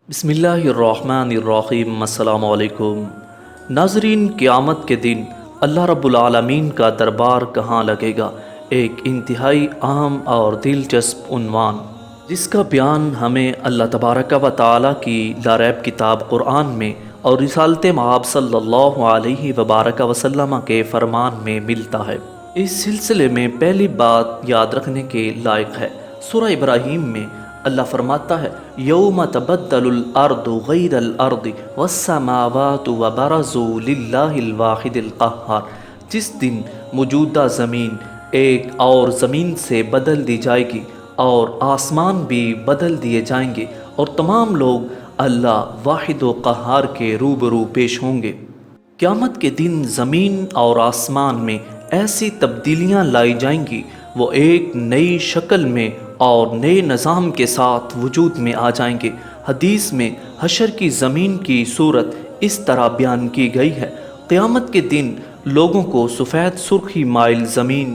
बिस्मिल्लाहिर्रहमानिर्रहीम। अस्सलामु अलैकुम। नाज़रीन, क़यामत के दिन अल्लाह रब्बुल आलमीन का दरबार कहाँ लगेगा, एक इंतहाई अहम और दिलचस्प उन्वान जिसका बयान हमें अल्लाह तबारक व तआला की लारैब किताब कुरान में और रिसालत मआब सल्लल्लाहु अलैहि वबारक वसल्लम के फरमान में मिलता है। इस सिलसिले में पहली बात याद रखने के लायक है, सूरह इब्राहीम में अल्लाह फरमाता है, यौम तबद्दलुल अर्दु गैरल अर्दि वस्समावातु व बरज़ू लिल्लाहिल वाहिदिल क़ह्हार। जिस दिन मौजूदा ज़मीन एक और ज़मीन से बदल दी जाएगी और आसमान भी बदल दिए जाएंगे और तमाम लोग अल्लाह वाहिद व क़ह्हार के रूबरू पेश होंगे। क़यामत के दिन ज़मीन और आसमान में ऐसी तब्दीलियाँ लाई जाएंगी, वो एक नई शक्ल में और नए निज़ाम के साथ वजूद में आ जाएंगे। हदीस में हशर की ज़मीन की सूरत इस तरह बयान की गई है, क़यामत के दिन लोगों को सफ़ेद सुर्खी माइल ज़मीन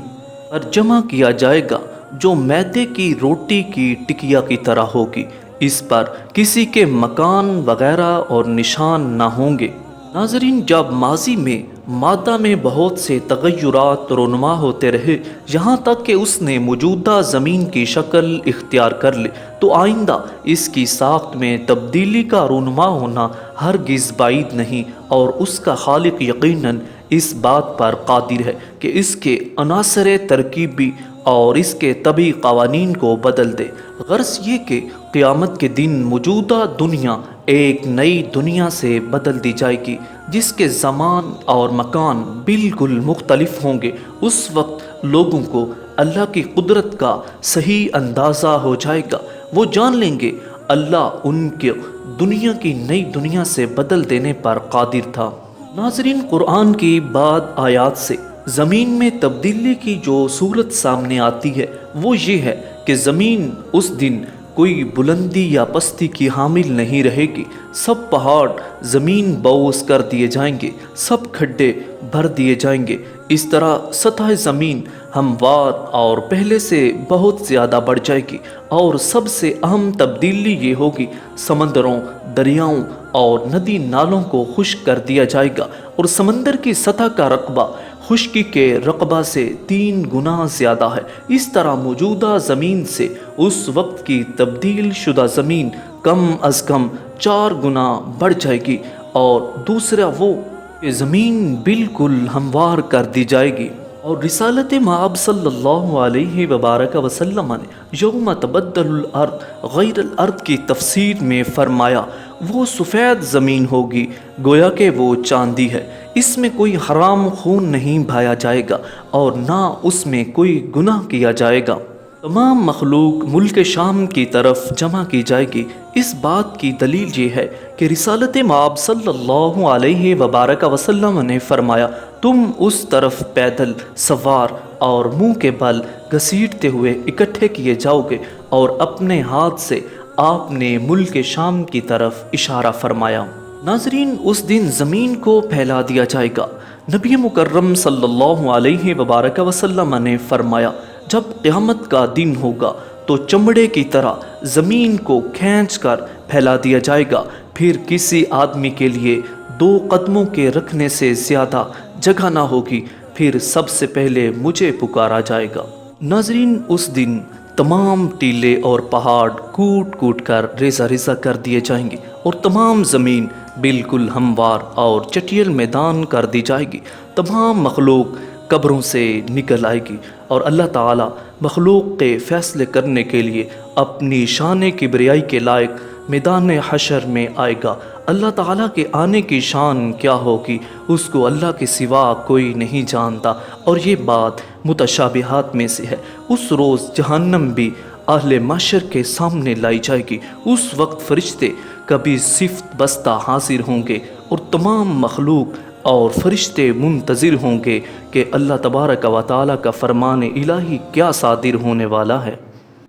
पर जमा किया जाएगा जो मैदे की रोटी की टिकिया की तरह होगी। इस पर किसी के मकान वगैरह और निशान न होंगे। नाज़रीन, जब माजी में मादा में बहुत से तग़य्युरात रोनुमा होते रहे, यहाँ तक कि उसने मौजूदा ज़मीन की शक्ल इख्तियार कर ली, तो आइंदा इसकी साख्त में तब्दीली का रोनुमा होना हरगिज़ बाइद नहीं, और उसका खालिक यकीनन इस बात पर कादिर है कि इसके अनासर तरकीबी और इसके तबी क़वानीन को बदल दे। गर्ज़ ये कि क़यामत के दिन मौजूदा दुनिया एक नई दुनिया से बदल दी जाएगी जिसके ज़मान और मकान बिल्कुल मुख्तलिफ होंगे। उस वक्त लोगों को अल्लाह की कुदरत का सही अंदाज़ा हो जाएगा। वो जान लेंगे अल्लाह उनके दुनिया की नई दुनिया से बदल देने पर कादिर था। नाज़रीन, कुरान की बाद आयात से ज़मीन में तब्दीली की जो सूरत सामने आती है वो ये है कि ज़मीन उस दिन कोई बुलंदी या पस्ती की हामिल नहीं रहेगी। सब पहाड़ ज़मीन बोस कर दिए जाएंगे, सब खड्डे भर दिए जाएंगे। इस तरह सतह ज़मीन हमवार और पहले से बहुत ज़्यादा बढ़ जाएगी। और सबसे अहम तब्दीली ये होगी, समंदरों, दरियाओं और नदी नालों को खुश्क कर दिया जाएगा और समंदर की सतह का रकबा खुश्की के रकबा से 3 गुना ज़्यादा है। इस तरह मौजूदा ज़मीन से उस वक्त की तब्दील शुदा ज़मीन कम अज़ कम 4 गुना बढ़ जाएगी। और दूसरा वो कि ज़मीन बिल्कुल हमवार कर दी जाएगी। और रिसालत मआब सल्लल्लाहु अलैहि वबारक वसल्लम ने यौम तबद्दलुल अर्द गैरल अर्द की तफसीर में फरमाया, वो सफ़ेद ज़मीन होगी गोया कि वो चांदी है। इसमें कोई हराम खून नहीं बहाया जाएगा और ना उसमें कोई गुनाह किया जाएगा। तमाम मखलूक मुल्क शाम की तरफ जमा की जाएगी। इस बात की दलील ये है कि रिसालत मआब सल्लल्लाहु अलैहि वबारक वसल्लम ने फरमाया, तुम उस तरफ पैदल सवार और मुंह के बल घसीटते हुए इकट्ठे किए जाओगे। और अपने हाथ से आपने मुल्क शाम की तरफ इशारा फरमाया। नाज़रीन, उस दिन ज़मीन को फैला दिया जाएगा। नबी मुकर्रम सल्लल्लाहु अलैहि वबारक वसल्लम ने फरमाया, जब क़यामत का दिन होगा तो चमड़े की तरह ज़मीन को खींचकर फैला दिया जाएगा। फिर किसी आदमी के लिए 2 कदमों के रखने से ज़्यादा जगह ना होगी। फिर सबसे पहले मुझे पुकारा जाएगा। नाज़रीन, उस दिन तमाम टीले और पहाड़ कूट कूट कर रेज़ा रेज़ा कर दिए जाएंगे और तमाम ज़मीन बिल्कुल हमवार और चटियल मैदान कर दी जाएगी। तमाम मखलूक कब्रों से निकल आएगी और अल्लाह ताला मखलूक के फ़ैसले करने के लिए अपनी शान किबरियाई के लायक मैदान हशर में आएगा। अल्लाह ताला के आने की शान क्या होगी उसको अल्लाह के सिवा कोई नहीं जानता। और ये बात मुतशाबिहात में से है। उस रोज़ जहन्नम भी अहले महशर के सामने लाई जाएगी। उस वक्त फरिश्ते कभी सिफ्त बस्ता हाजिर होंगे और तमाम मखलूक और फरिश्ते मुंतज़िर होंगे कि अल्लाह तबारक व तआला का फरमान इलाही क्या सादिर होने वाला है।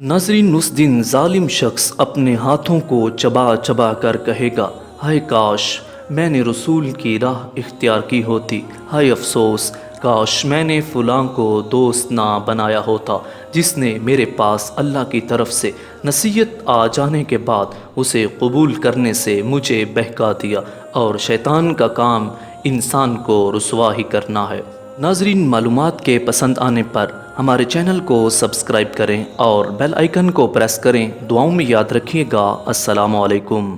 नाज़रीन, उस दिन जालिम शख्स अपने हाथों को चबा चबा कर कहेगा, हाय काश मैंने रसूल की राह इख्तियार की होती, हाय अफसोस کاش میں نے فلاں کو دوست نہ بنایا ہوتا جس نے میرے پاس اللہ کی طرف سے نصیحت آ جانے کے بعد اسے قبول کرنے سے مجھے بہکا دیا، اور شیطان کا کام انسان کو رسوا ہی کرنا ہے۔ ناظرین، معلومات کے پسند آنے پر ہمارے چینل کو سبسکرائب کریں اور بیل آئیکن کو پریس کریں۔ دعاؤں میں یاد رکھیے گا۔ السلام علیکم۔